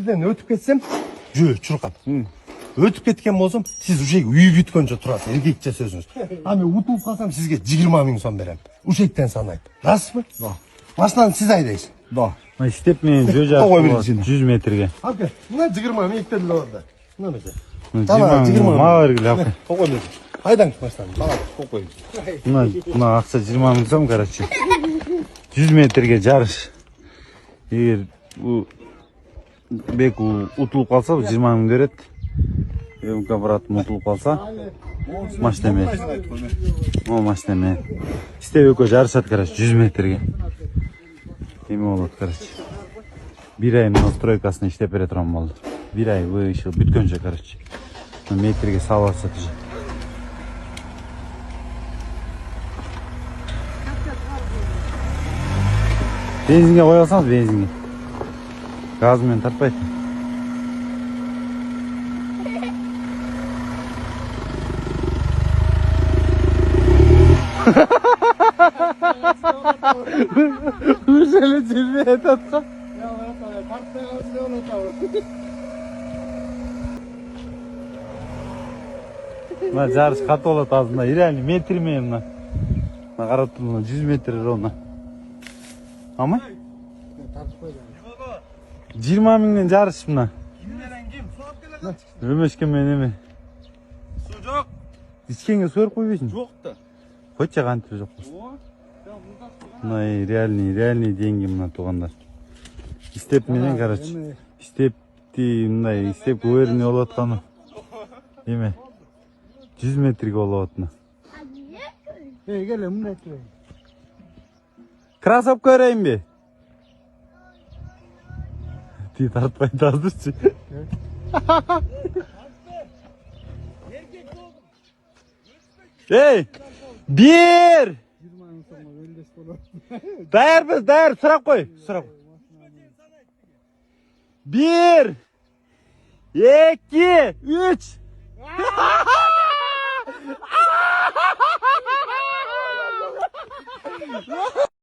жерден өтіп кетсем, чуркап. Өтіп кеткен болсам, сіз ушек үй бүткөнчө турасыз, эркекче сөзүңүз. А мен утулуп калсам, сизге 20 000 сом берем. Ушектен санайт. Расмы? Да. Баштан сиз айдайсыз. Да. Степ менен жөө жакшы 100 метрге. Ака, мына 20 000 эктеле барда. Мына месе. 20 000 мага бергиле ака. Кой берди. Айдан баштан. Бала кой. Мына акча 20 000 сом, короче. 100 метрге жарыш. Эгер бек утулуп калса 20 000 берет. МК братым утулуп калса, машинеме. О, машинеме. Степ экөө жарышат, короче, 100 метрге. Эме болот, короче. Bir ay настройкасына иштеп бере турган болду. Bir ay иши бүткөнчө, короче. Метрге салып атышат уже. Бензинге кое алсаңыз, бензинге. Газ менен тартпайт. Ушеле жүрбөйт атка. Мына жарыш катуу болот азында. Реально метр менен мына. Мына карап турмун, 100 метр ровно. Амай? 20 000ден жарыш мына. Ким менен ким? Сууап келе калчы. Өмөшкөн менен эме. Суу жок. Ичкенге суу берип койбойсуң? Жок да. Койчу кантип жок. Мына реальный деньги мына туугандар. Степ менен, короче. Степти мындай, степ көөрүнө болуп атканы. Эме? 100 метрге болуп атына. Келе мындай турайын. Кроссовка берейинби? Ти тартпайт азырчы. Эй! Бир! Даярбыз, даяр, сурап кой. Сурап. 1 2 3 Ha